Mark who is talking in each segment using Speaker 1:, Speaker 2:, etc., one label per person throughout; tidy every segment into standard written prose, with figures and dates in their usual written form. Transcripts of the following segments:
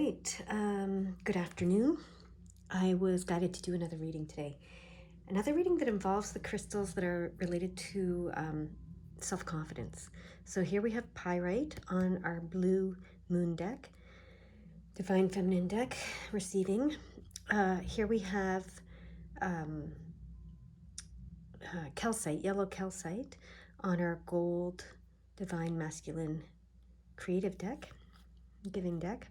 Speaker 1: right, good afternoon. I was guided to do another reading today. Another reading that involves the crystals that are related to self-confidence. So here we have pyrite on our blue moon deck, divine feminine deck, receiving. Here we have calcite, yellow calcite on our gold divine masculine creative deck, giving deck,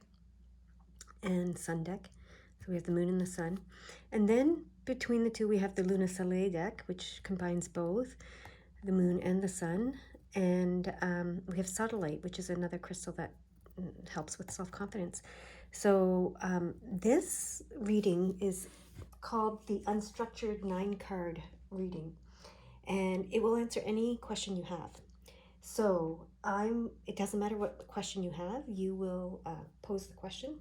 Speaker 1: and sun deck. So we have the moon and the sun. And then between the two, we have the Luna Soleil deck, which combines both the moon and the sun. And we have satellite, which is another crystal that helps with self-confidence. So this reading is called the Unstructured 9-card reading. And it will answer any question you have. So it doesn't matter what question you have, you will pose the question,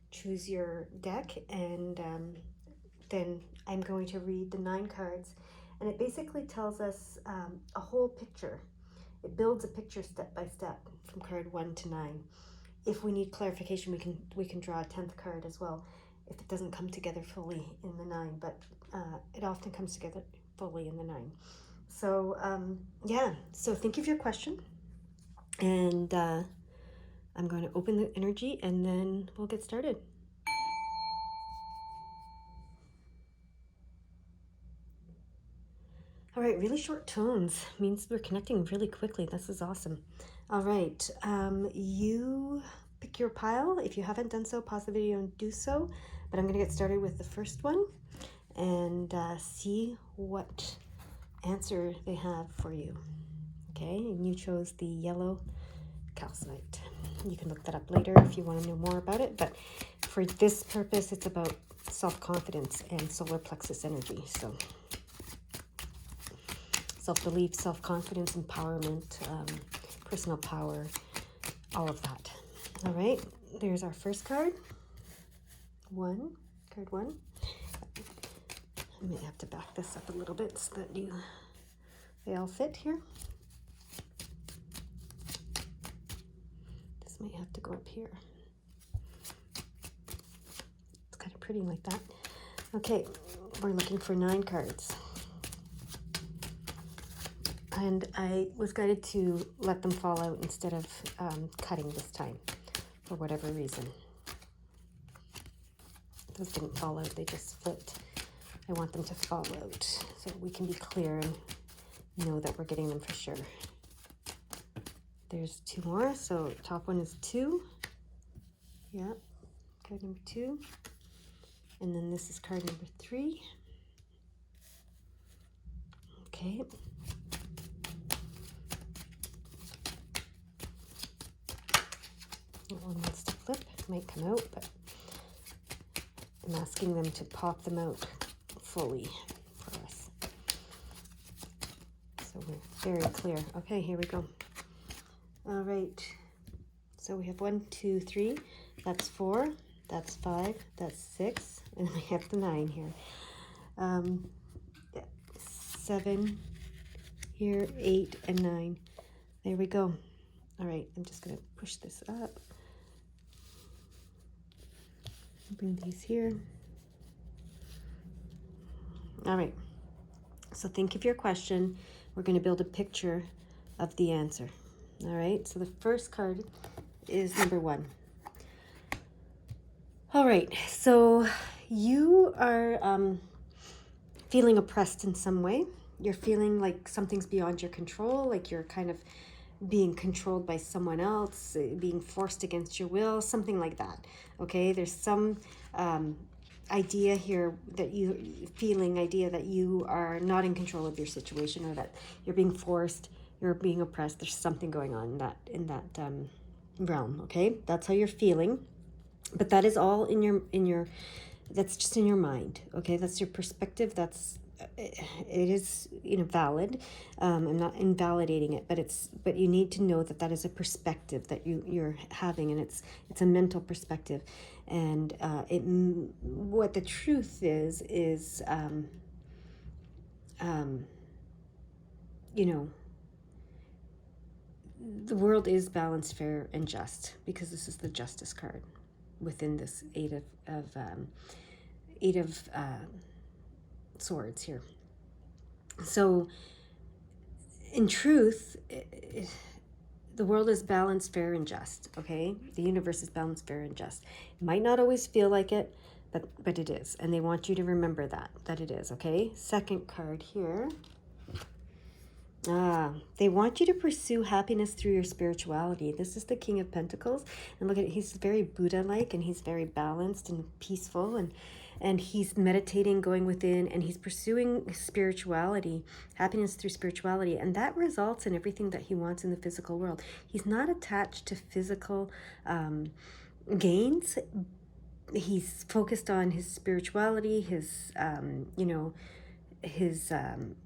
Speaker 1: choose your deck, and then I'm going to read the 9 cards. And it basically tells us a whole picture. It builds a picture step by step from card 1 to 9. If we need clarification, we can draw a 10th card as well if it doesn't come together fully in the 9, but it often comes together fully in the 9. So yeah, so think of your question, and I'm going to open the energy and then we'll get started. All right, really short tones means we're connecting really quickly. This is awesome. All right, you pick your pile. If you haven't done so, pause the video and do so. But I'm going to get started with the first one and see what answer they have for you. Okay, and you chose the yellow calcite. You can look that up later if you want to know more about it, but for this purpose, it's about self-confidence and solar plexus energy. So self-belief, self-confidence, empowerment, personal power, all of that. All right, there's our first card. Card 1. I may have to back this up a little bit so that they all fit here. This might have to go up here. It's kind of pretty like that. Okay, we're looking for 9 cards. And I was guided to let them fall out instead of cutting this time, for whatever reason. Those didn't fall out, they just flipped. I want them to fall out so we can be clear and know that we're getting them for sure. There's 2 more, so top one is 2. Yeah, card number 2. And then this is card number 3. Okay. That one wants to flip, it might come out, but I'm asking them to pop them out fully for us. So we're very clear. Okay, here we go. All right. So we have 1, 2, 3. That's 4. That's 5. That's 6. And we have the 9 here. 7 here, 8 and 9. There we go. All right, I'm just going to push this up. Bring these here. All right, so think of your question. We're going to build a picture of the answer. All right, so the first card is number 1. All right, so you are feeling oppressed in some way. You're feeling like something's beyond your control, like you're kind of being controlled by someone else, being forced against your will, something like that. Okay, there's some idea here that idea that you are not in control of your situation, or that you're being forced, you're being oppressed. There's something going on in that realm. Okay, that's how you're feeling, but that is all in your that's just in your mind. Okay, that's your perspective. It is valid. I'm not invalidating it, but you need to know that is a perspective that you're having, and it's a mental perspective. And what the truth is the world is balanced, fair, and just, because this is the justice card. within this Eight of Swords here. So in truth, the world is balanced, fair, and just, okay? The universe is balanced, fair, and just. It might not always feel like it, but it is. And they want you to remember that it is, okay? Second card here. They want you to pursue happiness through your spirituality. This is the King of Pentacles. And look at it, he's very Buddha-like, and he's very balanced and peaceful, and he's meditating, going within, and he's pursuing spirituality, happiness through spirituality, and that results in everything that he wants in the physical world. He's not attached to physical gains. He's focused on his spirituality, his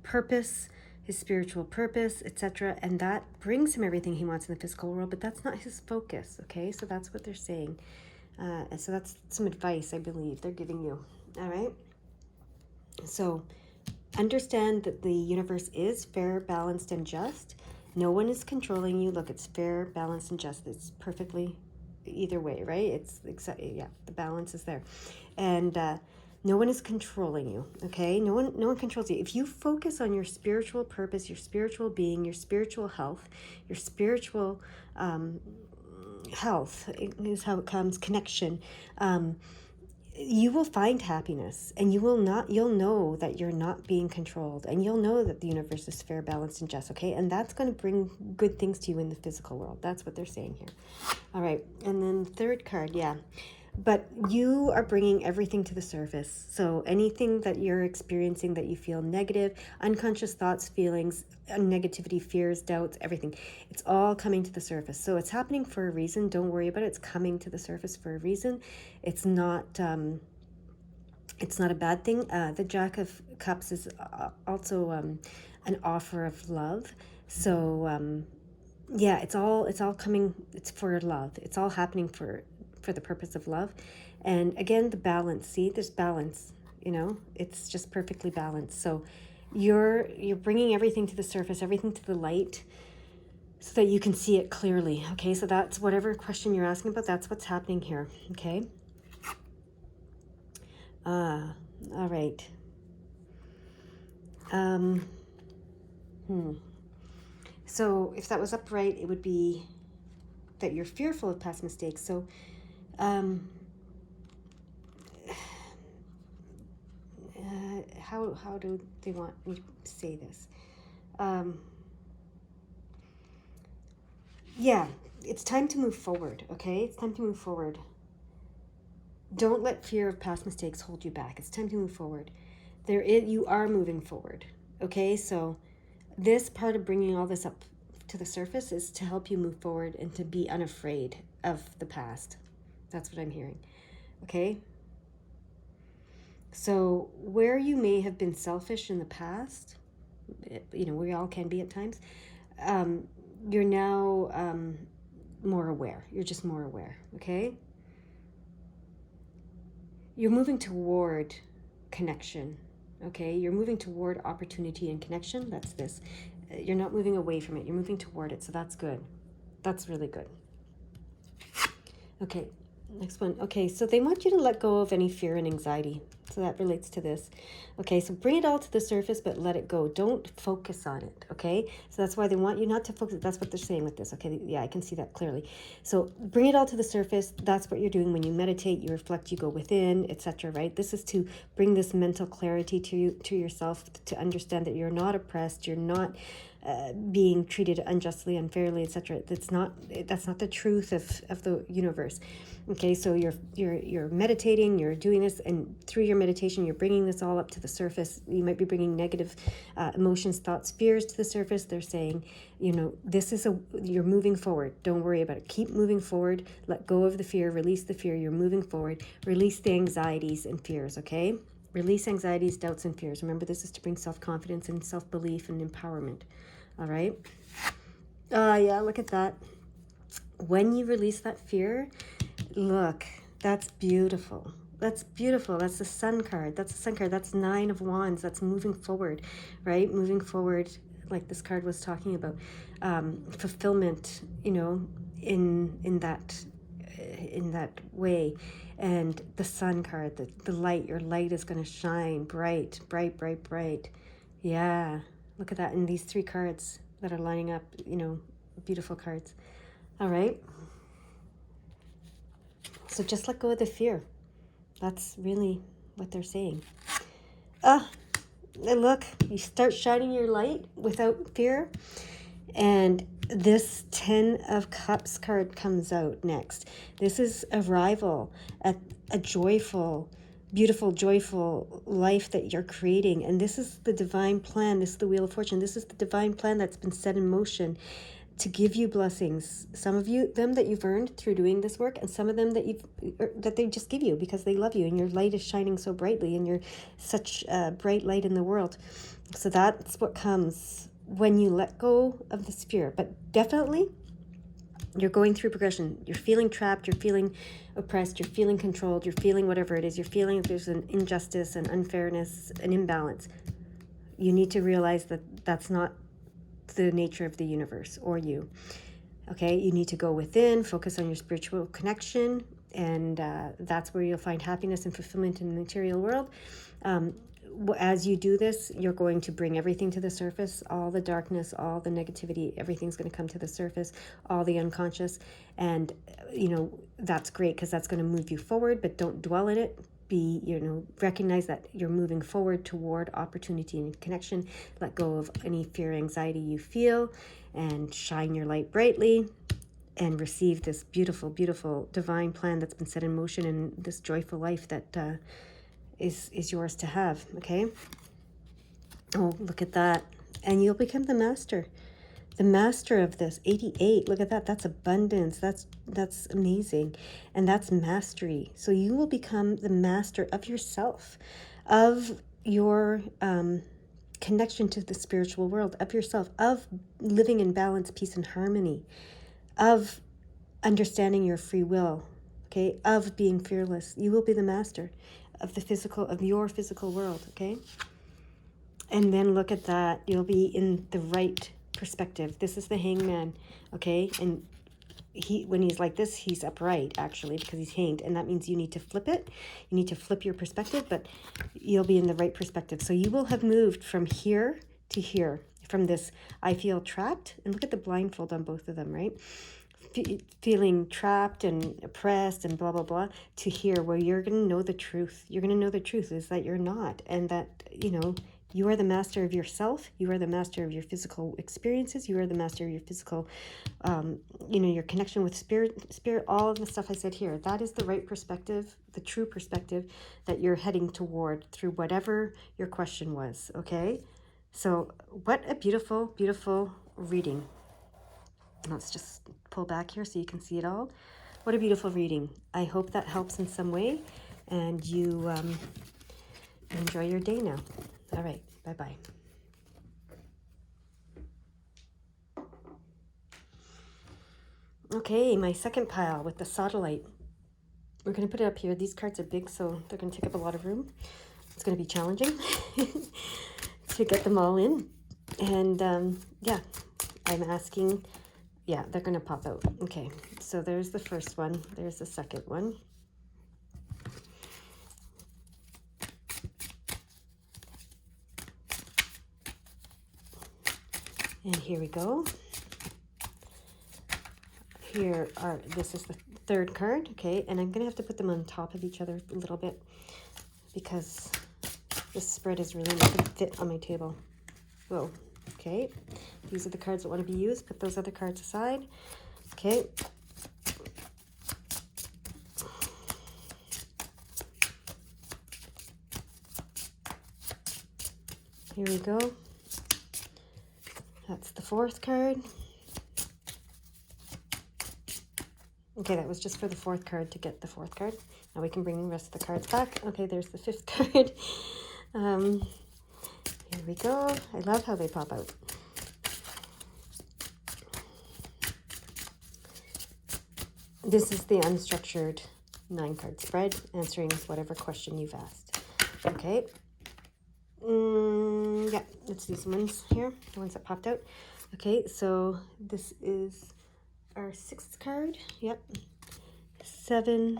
Speaker 1: purpose, his spiritual purpose, etc. And that brings him everything he wants in the physical world, but that's not his focus, okay? So that's what they're saying. And so that's some advice, I believe, they're giving you, all right? So understand that the universe is fair, balanced, and just. No one is controlling you. Look, it's fair, balanced, and just. It's perfectly either way, right? It's yeah, the balance is there. And no one is controlling you, okay? No one controls you. If you focus on your spiritual purpose, your spiritual being, your spiritual health, your spiritual health is how it comes, connection, you will find happiness, and you'll know that you're not being controlled, and you'll know that the universe is fair, balanced, and just, okay? And that's going to bring good things to you in the physical world. That's what they're saying here. All right, and then the third card, yeah. But you are bringing everything to the surface. So anything that you're experiencing that you feel negative, unconscious thoughts, feelings, negativity, fears, doubts, everything, it's all coming to the surface. So it's happening for a reason. Don't worry about it. It's coming to the surface for a reason. It's not a bad thing. The Jack of Cups is also an offer of love. So yeah, it's all coming. It's for love. It's all happening for the purpose of love. And again, the balance. See, there's balance. It's just perfectly balanced. So you're bringing everything to the surface, everything to the light, so that you can see it clearly. Okay, so that's whatever question you're asking about. That's what's happening here. Okay. All right. So if that was upright, it would be that you're fearful of past mistakes. So how do they want me to say this? Yeah, it's time to move forward, okay? It's time to move forward. Don't let fear of past mistakes hold you back. It's time to move forward. You are moving forward, okay? So this part of bringing all this up to the surface is to help you move forward and to be unafraid of the past. That's what I'm hearing, okay? So where you may have been selfish in the past, we all can be at times, you're now more aware. You're just more aware, okay? You're moving toward connection, okay? You're moving toward opportunity and connection. That's this. You're not moving away from it. You're moving toward it, so that's good. That's really good. Okay, next one. Okay, so they want you to let go of any fear and anxiety. So that relates to this. Okay, so bring it all to the surface, but let it go. Don't focus on it, okay? So that's why they want you not to focus. That's what they're saying with this, okay? Yeah, I can see that clearly. So bring it all to the surface. That's what you're doing when you meditate, you reflect, you go within, etc., right? This is to bring this mental clarity to yourself, to understand that you're not oppressed, you're not being treated unjustly, unfairly, etc. That's not the truth of the universe. Okay, so you're meditating, you're doing this, and through your meditation, you're bringing this all up to the surface. You might be bringing negative emotions, thoughts, fears to the surface. They're saying, you're moving forward. Don't worry about it. Keep moving forward. Let go of the fear. Release the fear. You're moving forward. Release the anxieties and fears. Okay. Release anxieties, doubts, and fears. Remember, this is to bring self-confidence and self-belief and empowerment. All right. Yeah, look at that. When you release that fear, look, that's beautiful. That's beautiful. That's the Sun card. That's the Sun card. That's 9 of Wands. That's moving forward, right? Moving forward, like this card was talking about. Fulfillment, in that in that way. And the sun card, the light, your light is going to shine bright, bright, bright, bright. Yeah, look at that. And these 3 cards that are lining up, you know, beautiful cards. All right. So just let go of the fear. That's really what they're saying. And look, you start shining your light without fear. And this 10 of Cups card comes out next. This is arrival at a joyful, beautiful, joyful life that you're creating. And this is the divine plan. This is the Wheel of Fortune. This is the divine plan that's been set in motion to give you blessings. Some of them that you've earned through doing this work, and some of them that they just give you because they love you, and your light is shining so brightly, and you're such a bright light in the world. So that's what comes when you let go of this fear. But definitely, you're going through progression. You're feeling trapped. You're feeling oppressed. You're feeling controlled. You're feeling whatever it is. You're feeling there's an injustice, an unfairness, an imbalance. You need to realize that that's not the nature of the universe or you. Okay, you need to go within, focus on your spiritual connection, and that's where you'll find happiness and fulfillment in the material world. As you do this, you're going to bring everything to the surface, all the darkness, all the negativity, everything's going to come to the surface, all the unconscious. And, you know, that's great because that's going to move you forward, but don't dwell in it. Recognize that you're moving forward toward opportunity and connection. Let go of any fear, anxiety you feel, and shine your light brightly and receive this beautiful, beautiful divine plan that's been set in motion in this joyful life that is yours to have. Okay. Oh, look at that. And you'll become the master of this. 88, look at that. That's abundance. That's amazing. And that's mastery. So you will become the master of yourself, of your connection to the spiritual world, of yourself, of living in balance, peace, and harmony, of understanding your free will, okay, of being fearless. You will be the master of your physical world, okay? And then look at that. You'll be in the right perspective. This is the Hangman, okay? And when he's like this, he's upright, actually, because he's hanged. And that means you need to flip it. You need to flip your perspective, but you'll be in the right perspective. So you will have moved from here to here, from this, I feel trapped. And look at the blindfold on both of them, right? Feeling trapped and oppressed and blah, blah, blah, to here where you're going to know the truth. You're going to know the truth is that you're not. And that, you are the master of yourself. You are the master of your physical experiences. You are the master of your physical, your connection with spirit, all of the stuff I said here. That is the right perspective, the true perspective that you're heading toward through whatever your question was, okay? So what a beautiful, beautiful reading. Let's just pull back here so you can see it all. What a beautiful reading. I hope that helps in some way, and you enjoy your day now. All right, bye-bye. Okay, my second pile with the sodalite. We're going to put it up here. These cards are big, so they're going to take up a lot of room. It's going to be challenging to get them all in. And, I'm asking... Yeah, they're going to pop out. Okay, so there's the first one. There's the second one. And here we go. This is the third card, okay? And I'm going to have to put them on top of each other a little bit because this spread is really not going to fit on my table. Whoa, okay. These are the cards that want to be used. Put those other cards aside. Okay. Here we go. That's the fourth card. Okay, that was just for the fourth card to get the fourth card. Now we can bring the rest of the cards back. Okay, there's the fifth card. Here we go. I love how they pop out. This is the unstructured 9-card spread, answering whatever question you've asked. Okay. Yeah, it's these ones here, the ones that popped out. Okay, so this is our 6th card. Yep. 7,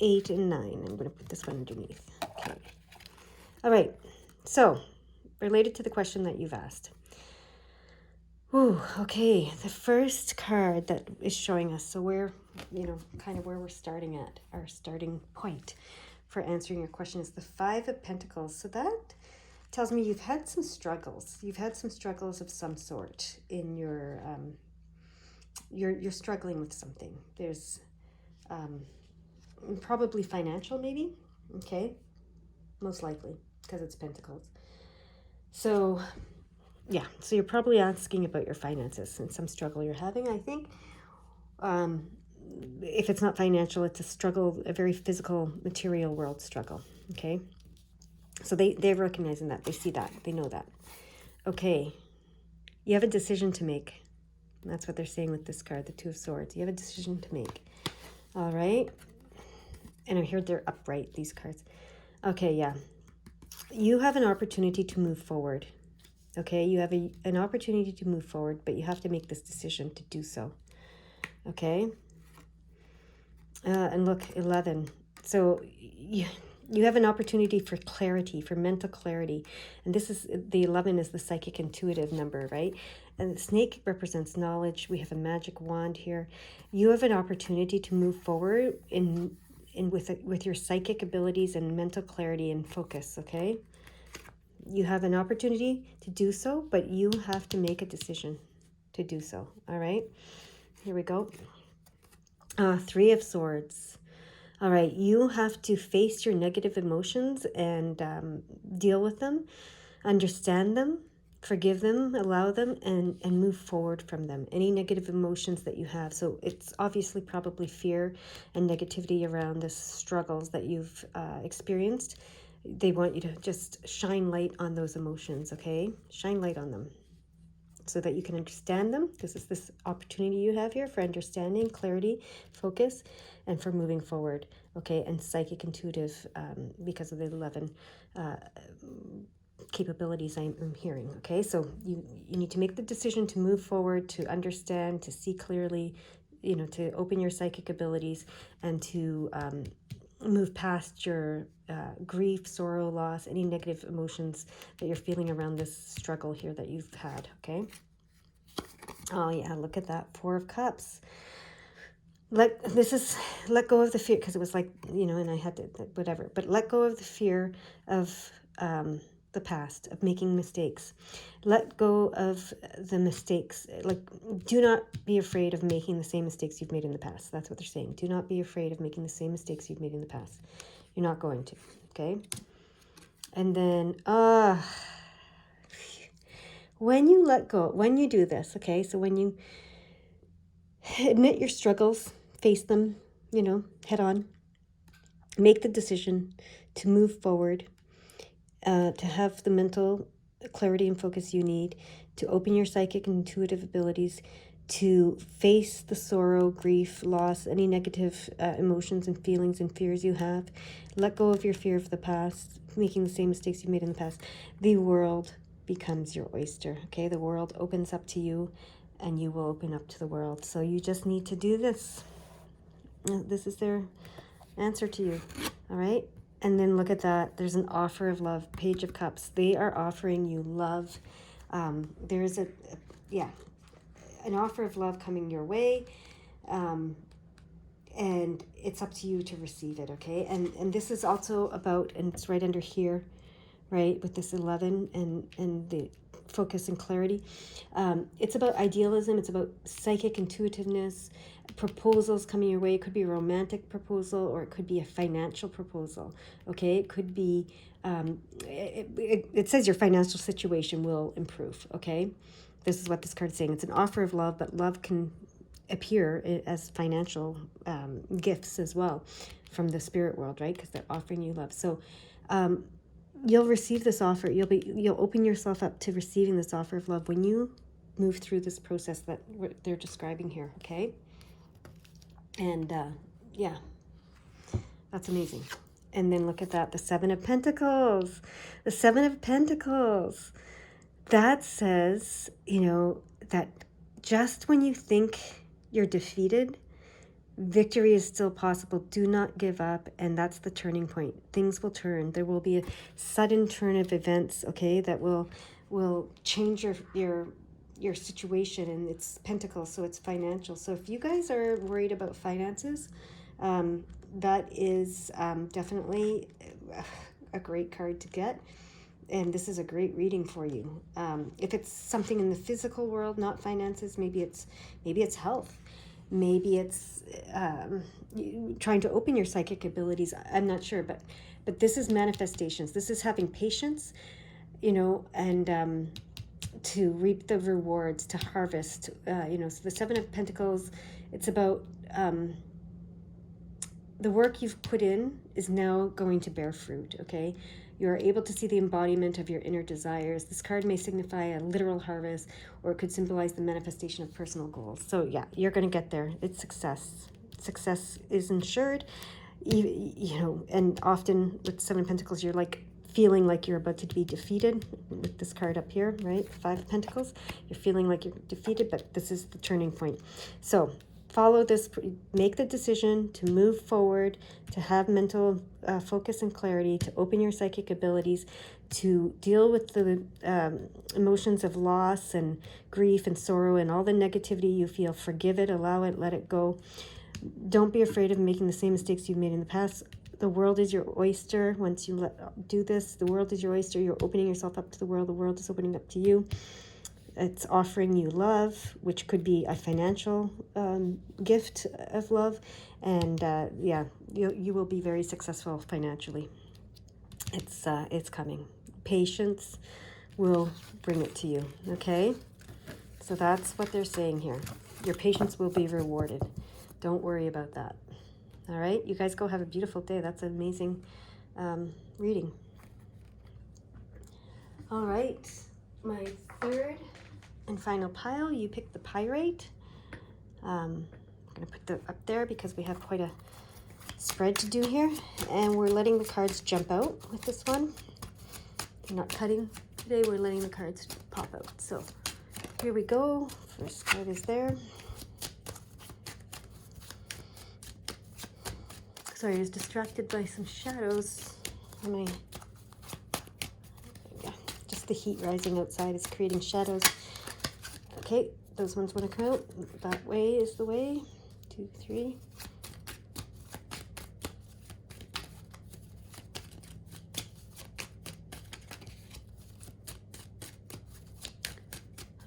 Speaker 1: 8, and 9. I'm going to put this one underneath. Okay. All right. So, related to the question that you've asked. Ooh, okay. The first card that is showing us, so where, kind of where we're starting at, our starting point for answering your question is the 5 of Pentacles. So that tells me you've had some struggles. You've had some struggles of some sort in your, you're struggling with something. There's probably financial, maybe. Okay. Most likely, because it's Pentacles. So, yeah, so you're probably asking about your finances and some struggle you're having, I think. If it's not financial, it's a struggle, a very physical, material world struggle, okay? So they're recognizing that. They see that. They know that. Okay, you have a decision to make. That's what they're saying with this card, the 2 of Swords. You have a decision to make. All right? And I heard they're upright, these cards. Okay, yeah. You have an opportunity to move forward. Okay, you have an opportunity to move forward, but you have to make this decision to do so. Okay? And look, 11. So you have an opportunity for clarity, for mental clarity. And this is, the 11 is the psychic intuitive number, right? And the snake represents knowledge. We have a magic wand here. You have an opportunity to move forward with your psychic abilities and mental clarity and focus, okay? You have an opportunity to do so, but you have to make a decision to do so, all right? Here we go. 3 of Swords. All right, you have to face your negative emotions and deal with them, understand them, forgive them, allow them, and move forward from them. Any negative emotions that you have. So it's obviously probably fear and negativity around the struggles that you've experienced. They want you to just shine light on those emotions, okay? Shine light on them so that you can understand them. This is this opportunity you have here for understanding, clarity, focus, and for moving forward, okay? And psychic intuitive, because of the 11 capabilities I'm hearing, okay? So you need to make the decision to move forward, to understand, to see clearly, to open your psychic abilities and to move past your grief, sorrow, loss, any negative emotions that you're feeling around this struggle here that you've had, okay? Oh yeah, look at that, 4 of Cups. Let go of the fear, because it was like, and I had to, whatever, but let go of the fear of the past, of making mistakes. Let go of the mistakes. Like, do not be afraid of making the same mistakes you've made in the past. That's what they're saying. Do not be afraid of making the same mistakes you've made in the past. You're not going to, okay? And then, when you let go, when you do this, okay, so when you admit your struggles, face them, head on, make the decision to move forward, to have the mental clarity and focus you need, to open your psychic and intuitive abilities, to face the sorrow, grief, loss, any negative emotions and feelings and fears you have. Let go of your fear of the past, making the same mistakes you made in the past. The world becomes your oyster, okay? The world opens up to you and you will open up to the world. So you just need to do this. This is their answer to you, all right? And then look at that. There's an offer of love, Page of Cups. They are offering you love. There's an offer of love coming your way. And it's up to you to receive it, okay? And this is also about, and it's right under here, right, with this 11 and the focus and clarity. It's about idealism. It's about psychic intuitiveness, proposals coming your way. It could be a romantic proposal or it could be a financial proposal, okay? It could be, it says your financial situation will improve, okay? This is what this card is saying. It's an offer of love, but love can appear as financial gifts as well from the spirit world, right? Because they're offering you love. So you'll receive this offer. You'll open yourself up to receiving this offer of love when you move through this process that they're describing here, okay? And yeah, that's amazing. And then look at that, the 7 of Pentacles. The 7 of Pentacles. That says, that just when you think you're defeated, Victory is still possible. Do not give up. And that's the turning point. Things will turn. There will be a sudden turn of events, okay, that will change your situation. And it's Pentacles, so it's financial. So if you guys are worried about finances, that is definitely a great card to get. And this is a great reading for you. If it's something in the physical world, not finances, maybe it's health. Maybe it's trying to open your psychic abilities. I'm not sure, but this is manifestations. This is having patience, and to reap the rewards, to harvest. So the Seven of Pentacles, it's about the work you've put in is now going to bear fruit, okay? You are able to see the embodiment of your inner desires. This card may signify a literal harvest, or it could symbolize the manifestation of personal goals. So yeah, you're going to get there. It's success. Success is ensured. And often with Seven of Pentacles, you're like feeling like you're about to be defeated with this card up here, right? Five of Pentacles. You're feeling like you're defeated, but this is the turning point. So follow this, make the decision to move forward, to have mental focus and clarity, to open your psychic abilities, to deal with the emotions of loss and grief and sorrow and all the negativity you feel. Forgive it, allow it, let it go. Don't be afraid of making the same mistakes you've made in the past. The world is your oyster. Once you do this, the world is your oyster. You're opening yourself up to the world. The world is opening up to you. It's offering you love, which could be a financial gift of love. And you will be very successful financially. It's coming. Patience will bring it to you, okay? So that's what they're saying here. Your patience will be rewarded. Don't worry about that. All right? You guys go have a beautiful day. That's an amazing reading. All right. My third and final pile, you pick the Pyrite. I'm going to put that up there because we have quite a spread to do here. And we're letting the cards jump out with this one. We're not cutting today. We're letting the cards pop out. So here we go. First card is there. Sorry, I was distracted by some shadows. Just the heat rising outside is creating shadows. Okay, those ones want to come out. That way is the way. 2, 3.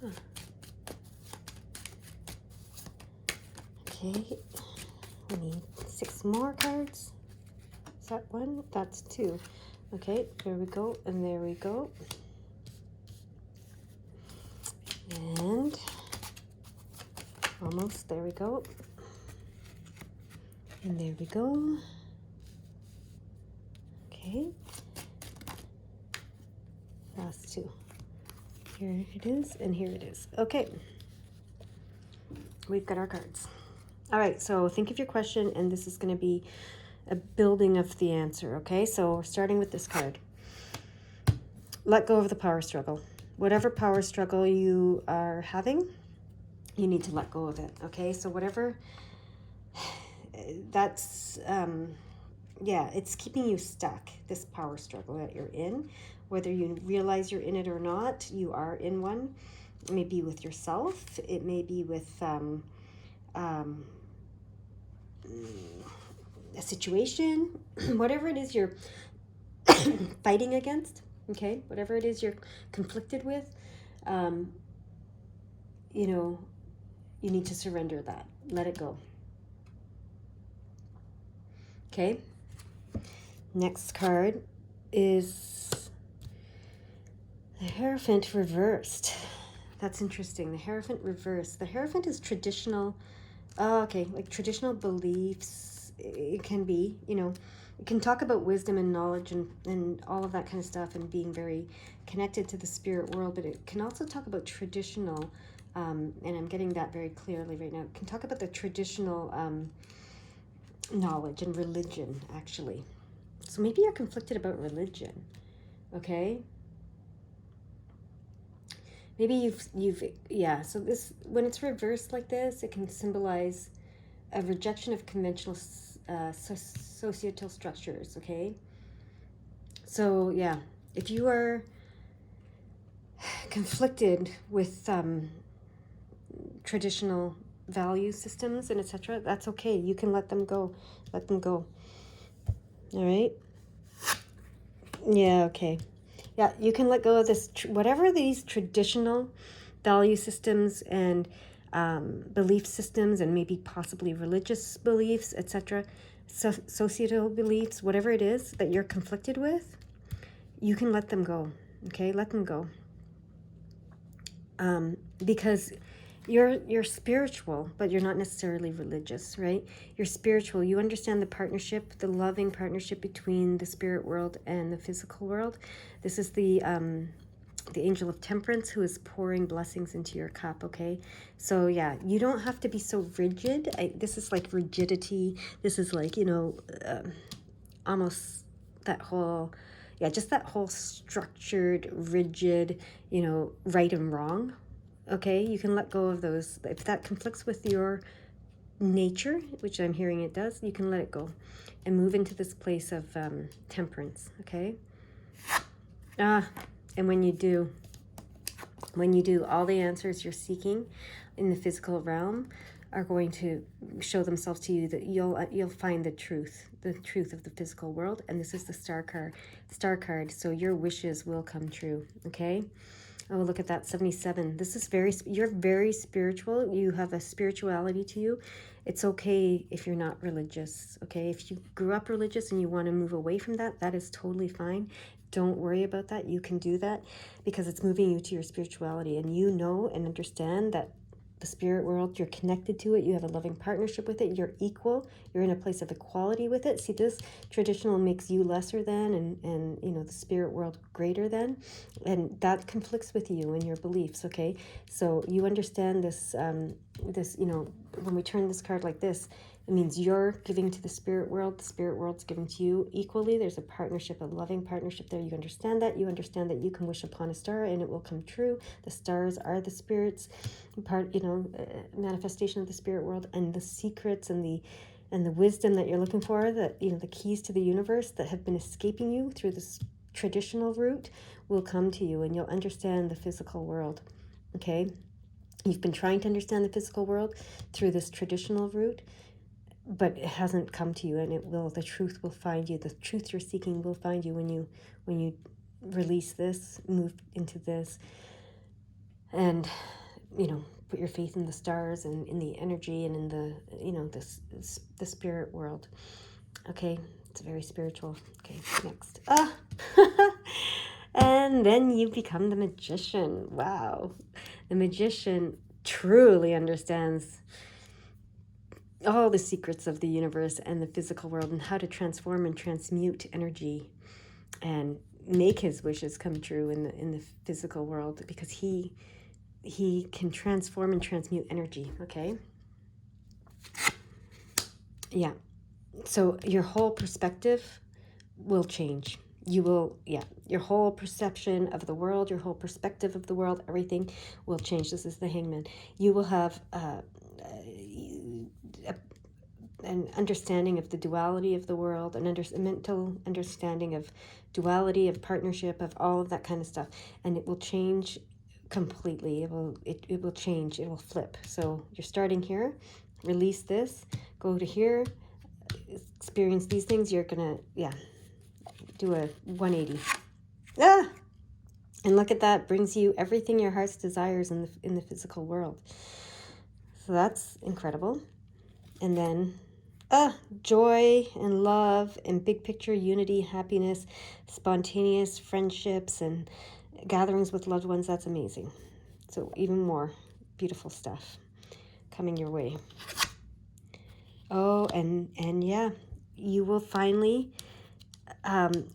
Speaker 1: Huh. Okay, we need 6 more cards. Is that 1? That's 2. Okay, there we go, and there we go. And almost, there we go. And there we go. Okay. Last 2. Here it is, and here it is. Okay. We've got our cards. All right, so think of your question, and this is going to be a building of the answer, okay? So we're starting with this card. Let go of the power struggle. Whatever power struggle you are having, you need to let go of it, okay? So whatever, that's, it's keeping you stuck, this power struggle that you're in. Whether you realize you're in it or not, you are in one. It may be with yourself. It may be with a situation. Whatever it is you're fighting against, okay? Whatever it is you're conflicted with, you need to surrender that. Let it go. Okay? Next card is the Hierophant reversed. That's interesting. The Hierophant reversed. The Hierophant is traditional, like traditional beliefs. It can be, it can talk about wisdom and knowledge and all of that kind of stuff and being very connected to the spirit world, but it can also talk about traditional, and I'm getting that very clearly right now. It can talk about the traditional knowledge and religion, actually. So maybe you're conflicted about religion, okay? Maybe so this, when it's reversed like this, it can symbolize a rejection of conventional societal structures, okay? So, yeah, if you are conflicted with traditional value systems and etc., that's okay. You can let them go. Let them go. All right? Yeah, okay. Yeah, you can let go of this, whatever these traditional value systems and belief systems, and maybe possibly religious beliefs, etc., societal beliefs, whatever it is that you're conflicted with, you can let them go. Okay, let them go. Because you're spiritual, but you're not necessarily religious, right? You're spiritual. You understand the partnership, the loving partnership between the spirit world and the physical world. This is the angel of temperance who is pouring blessings into your cup. Okay, so yeah, you don't have to be so rigid. This is like rigidity. This is like, almost that whole, yeah, just that whole structured, rigid, right and wrong. Okay, you can let go of those. If that conflicts with your nature, which I'm hearing it does, you can let it go and move into this place of temperance. Okay. And when you do, all the answers you're seeking in the physical realm are going to show themselves to you, that you'll find the truth of the physical world. And this is the star card. So your wishes will come true. Okay. Oh, look at that, 77. This is you're very spiritual. You have a spirituality to you. It's okay if you're not religious, okay? If you grew up religious and you want to move away from that, that is totally fine. Don't worry about that. You can do that because it's moving you to your spirituality, and you know and understand that the spirit world, you're connected to it, you have a loving partnership with it, you're equal, you're in a place of equality with it. See, this traditional makes you lesser than, and the spirit world greater than, and that conflicts with you and your beliefs. Okay, so you understand this, when we turn this card like this, it means you're giving to the spirit world's giving to you equally. There's a partnership, a loving partnership there. You understand that you can wish upon a star and it will come true. The stars are the spirits manifestation of the spirit world, and the secrets and the wisdom that you're looking for, that the keys to the universe that have been escaping you through this traditional route will come to you, and you'll understand the physical world. Okay, you've been trying to understand the physical world through this traditional route, but it hasn't come to you, and it will. The truth will find you. The truth you're seeking will find you when you release this, move into this, and put your faith in the stars and in the energy and in the the spirit world. Okay, it's very spiritual. Okay, next. And then you become the magician. Wow, the magician truly understands all the secrets of the universe and the physical world, and how to transform and transmute energy and make his wishes come true in the physical world, because he can transform and transmute energy. Okay, yeah, so your whole perspective will change. Your whole perception of the world, your whole perspective of the world, everything will change. This is the Hangman. You will have an understanding of the duality of the world, a mental understanding of duality, of partnership, of all of that kind of stuff, and it will change completely. It will change. It will flip. So you're starting here, release this, go to here, experience these things. You're gonna do a 180. And look at that, brings you everything your heart's desires in the physical world. So that's incredible. And then joy and love and big picture unity, happiness, spontaneous friendships and gatherings with loved ones. That's amazing. So even more beautiful stuff coming your way. Oh, and yeah, you will finally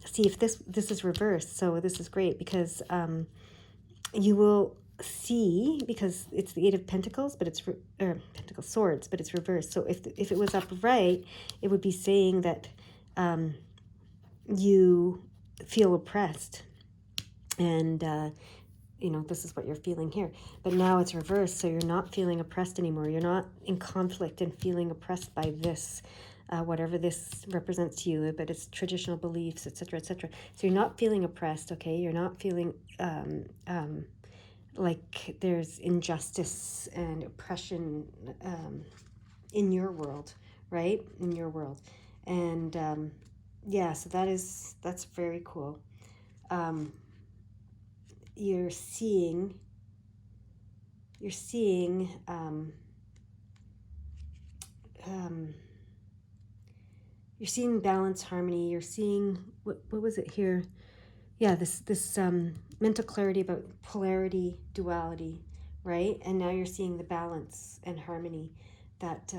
Speaker 1: see if this is reversed. So this is great, because you will see, because it's the Eight of Pentacles, but it's Pentacle Swords, but it's reversed. So if it was upright, it would be saying that you feel oppressed, and you know, this is what you're feeling here. But now it's reversed, so you're not feeling oppressed anymore. You're not in conflict and feeling oppressed by this, whatever this represents to you, but it's traditional beliefs, etc., etc. So you're not feeling oppressed, okay? You're not feeling like there's injustice and oppression in your world, right? In your world. And yeah, so that's very cool. You're seeing you're seeing balance, harmony. You're seeing what was it here? Yeah, this mental clarity about polarity, duality, right? And now you're seeing the balance and harmony that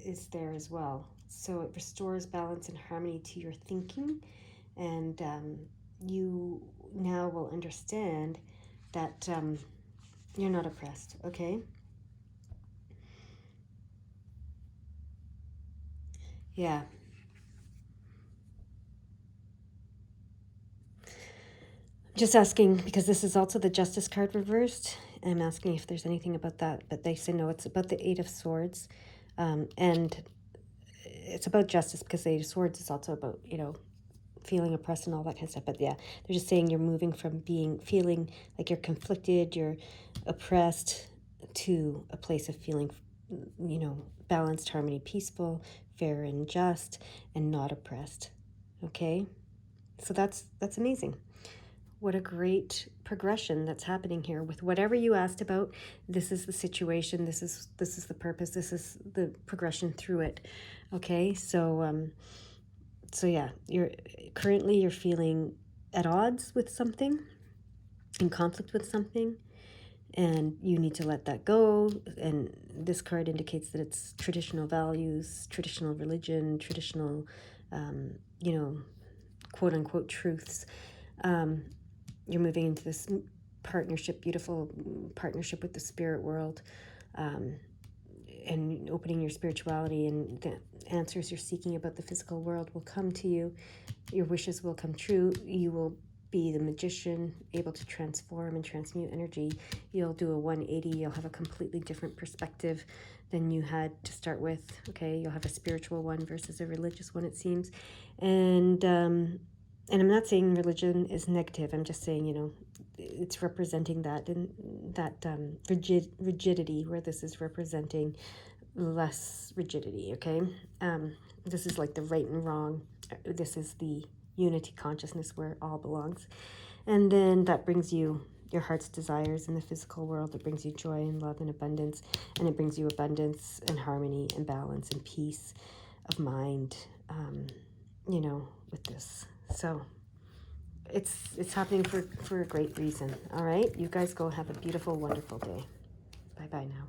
Speaker 1: is there as well. So it restores balance and harmony to your thinking, and you now will understand that you're not oppressed, okay? Yeah. Just asking, because this is also the Justice card reversed. I'm asking if there's anything about that, but they say no, it's about the Eight of Swords. And it's about justice, because the Eight of Swords is also about, you know, feeling oppressed and all that kind of stuff. But yeah, they're just saying you're moving from feeling like you're conflicted, you're oppressed, to a place of feeling, you know, balanced, harmony, peaceful, fair and just, and not oppressed. Okay? So that's amazing. What a great progression that's happening here with whatever you asked about. This is the situation. This is the purpose. This is the progression through it. Okay, so so yeah, you're feeling at odds with something, in conflict with something, and you need to let that go. And this card indicates that it's traditional values, traditional religion, traditional, you know, quote unquote truths. You're moving into this partnership, beautiful partnership with the spirit world, and opening your spirituality, and the answers you're seeking about the physical world will come to you. Your wishes will come true. You will be the magician, able to transform and transmute energy. You'll do a 180. You'll have a completely different perspective than you had to start with. Okay, you'll have a spiritual one versus a religious one, it seems. And I'm not saying religion is negative. I'm just saying, you know, it's representing that, and that rigidity, where this is representing less rigidity, okay? This is like the right and wrong. This is the unity consciousness where it all belongs. And then that brings you your heart's desires in the physical world. It brings you joy and love and abundance. And it brings you abundance and harmony and balance and peace of mind, you know, with this. So it's happening for a great reason. All right, you guys go have a beautiful, wonderful day. Bye bye now.